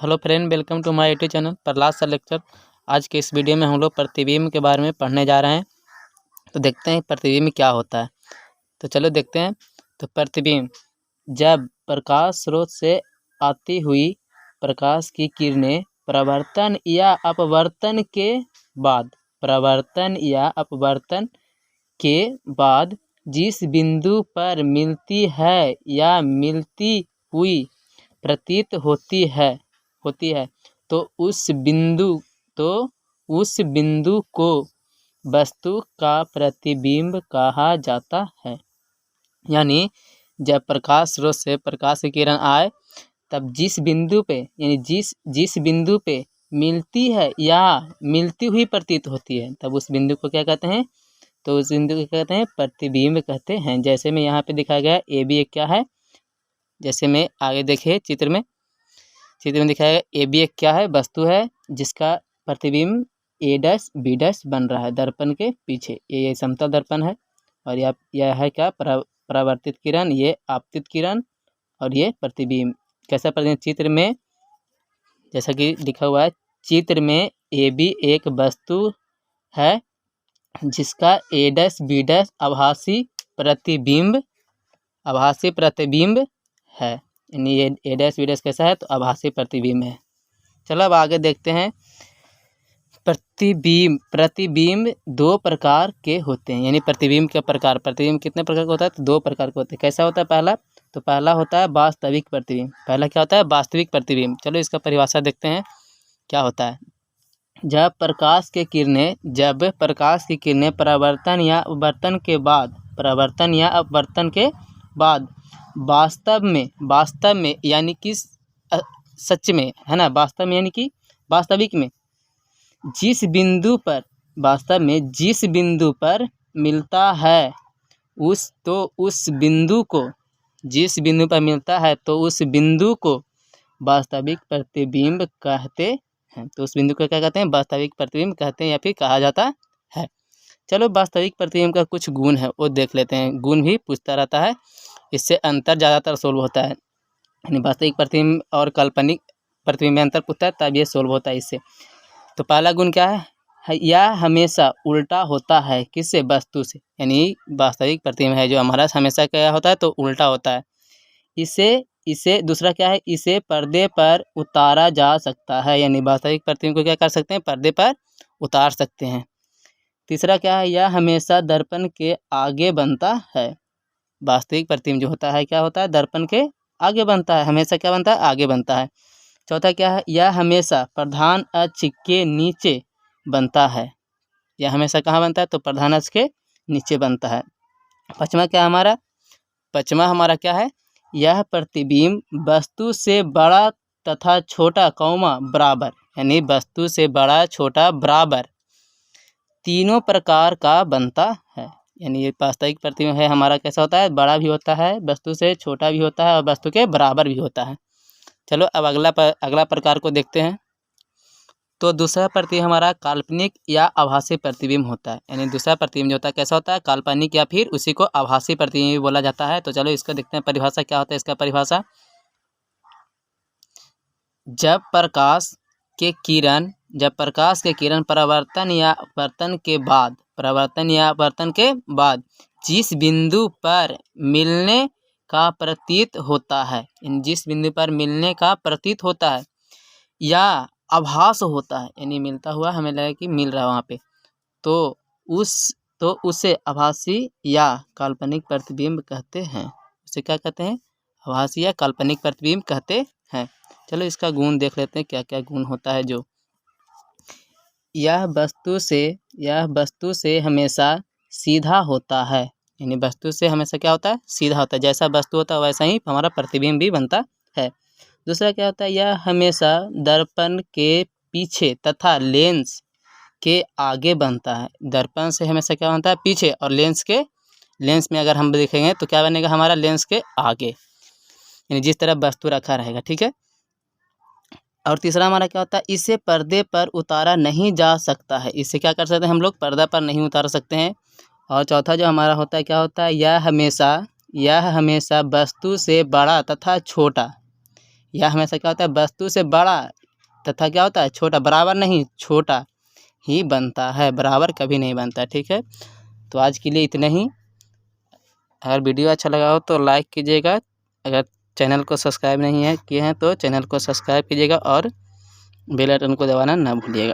Hello friend, welcome to my YouTube channel Prahlad sir lecture. आज के इस वीडियो में हम लोग प्रतिबिंब के बारे में पढ़ने जा रहे हैं। तो देखते हैं प्रतिबिंब क्या होता है। तो चलो देखते हैं। तो प्रतिबिंब, जब प्रकाश स्रोत से आती हुई प्रकाश की किरणें परावर्तन या अपवर्तन के बाद जिस बिंदु पर मिलती है या मिलती हुई प्रतीत होती है तो उस बिंदु को वस्तु का प्रतिबिंब कहा जाता है। यानी जब प्रकाश स्रोत से प्रकाश की किरण आए तब जिस बिंदु पे यानी जिस बिंदु पे मिलती है या मिलती हुई प्रतीत होती है तब उस बिंदु को क्या कहते हैं? तो उस बिंदु को कहते हैं प्रतिबिंब कहते हैं। जैसे में यहाँ पे दिखाया गया ए बी एक क्या है, जैसे में आगे देखे चित्र में दिखाया गया ए बी एक क्या है, वस्तु है जिसका प्रतिबिंब ए डैश बी डैश बन रहा है दर्पण के पीछे। ये समतल दर्पण है और यह है क्या, परावर्तित किरण, ये आपतित किरण और ये प्रतिबिंब। कैसा प्रतिबिंब? चित्र में जैसा कि लिखा हुआ है, चित्र में ए बी एक वस्तु है जिसका ए डैश बी डैश आभासी प्रतिबिंब है। यानी ये ए डैश बी डैश कैसा है, तो आभासी प्रतिबिंब है। चलो अब आगे देखते हैं। प्रतिबिंब दो प्रकार के होते हैं। यानी प्रतिबिंब कितने प्रकार का होता है? तो दो प्रकार के होते हैं। कैसा होता है? पहला होता है वास्तविक प्रतिबिंब। पहला क्या होता है? वास्तविक प्रतिबिंब। चलो इसका परिभाषा देखते हैं क्या होता है। जब प्रकाश की किरणें परावर्तन या अपवर्तन के बाद वास्तव में यानी कि सच में, है ना, वास्तव में यानी कि वास्तविक में जिस बिंदु पर मिलता है उस बिंदु को वास्तविक प्रतिबिंब कहते हैं। तो उस बिंदु को क्या कहते हैं? वास्तविक प्रतिबिंब कहते हैं या फिर कहा जाता है। चलो वास्तविक प्रतिबिंब का कुछ गुण है वो देख लेते हैं। गुण भी पूछता रहता है, इससे अंतर ज़्यादातर सोल्व होता है। यानी वास्तविक प्रतिबिंब और काल्पनिक प्रतिबिंब में अंतर पूछता है तब ये सोल्व होता है इससे। तो पहला गुण क्या है? यह हमेशा उल्टा होता है। किससे? वस्तु से। यानी वास्तविक प्रतिबिंब है जो हमारा हमेशा क्या होता है, तो उल्टा होता है। इसे दूसरा क्या है? इसे पर्दे पर उतारा जा सकता है। यानी वास्तविक प्रतिबिंब को क्या कर सकते हैं? पर्दे पर उतार सकते हैं। तीसरा क्या है? यह हमेशा दर्पण के आगे बनता है। वास्तविक प्रतिबिंब जो होता है क्या होता है? दर्पण के आगे बनता है। हमेशा क्या बनता है? आगे बनता है। चौथा क्या है? यह हमेशा प्रधान अक्ष के नीचे बनता है। यह हमेशा कहाँ बनता है? तो प्रधान अक्ष के नीचे बनता है। पांचवा हमारा क्या है? यह प्रतिबिंब वस्तु से बड़ा तथा छोटा बराबर, यानी वस्तु से बड़ा छोटा बराबर तीनों प्रकार का बनता है। यानी ये वास्तविक प्रतिबिंब है हमारा कैसा होता है? बड़ा भी होता है, वस्तु से छोटा भी होता है और वस्तु के बराबर भी होता है। चलो अब अगला प्रकार को देखते हैं। तो दूसरा प्रतिबिंब हमारा काल्पनिक या आभासी प्रतिबिंब होता है। यानी दूसरा प्रतिबिंब जो होता है कैसा होता है? काल्पनिक या फिर उसी को आभासी प्रतिबिंब भी बोला जाता है। तो चलो इसको देखते हैं परिभाषा क्या होता है इसका परिभाषा। जब प्रकाश के किरण परावर्तन या अपवर्तन के बाद जिस बिंदु पर मिलने का प्रतीत होता है, जिस बिंदु पर मिलने का प्रतीत होता है या आभास होता है, यानी मिलता हुआ हमें लगे कि मिल रहा है वहाँ पे, तो उसे आभासी या काल्पनिक प्रतिबिंब कहते हैं। उसे क्या कहते हैं? आभासी या काल्पनिक प्रतिबिंब कहते हैं। चलो इसका गुण देख लेते हैं क्या क्या गुण होता है। जो यह वस्तु से हमेशा सीधा होता है। यानी वस्तु से हमेशा क्या होता है? सीधा होता है। जैसा वस्तु होता है वैसा ही हमारा प्रतिबिंब भी बनता है। दूसरा क्या होता है? यह हमेशा दर्पण के पीछे तथा लेंस के आगे बनता है। दर्पण से हमेशा क्या बनता है? पीछे, और लेंस में अगर हम देखेंगे तो क्या बनेगा हमारा? लेंस के आगे, यानी जिस तरह वस्तु रखा रहेगा। ठीक है। और तीसरा हमारा क्या होता है? इसे पर्दे पर उतारा नहीं जा सकता है। इसे क्या कर सकते हैं हम लोग? पर्दा पर नहीं उतार सकते हैं। और चौथा जो हमारा होता है क्या होता है? यह हमेशा वस्तु से बड़ा तथा छोटा, यह हमेशा क्या होता है, वस्तु से बड़ा तथा क्या होता है, छोटा, बराबर नहीं छोटा ही बनता है, बराबर कभी नहीं बनता। ठीक है, तो आज के लिए इतना ही। अगर वीडियो अच्छा लगा हो तो लाइक कीजिएगा, अगर चैनल को सब्सक्राइब नहीं है किए हैं तो चैनल को सब्सक्राइब कीजिएगा और बेल आइकन को दबाना ना भूलिएगा।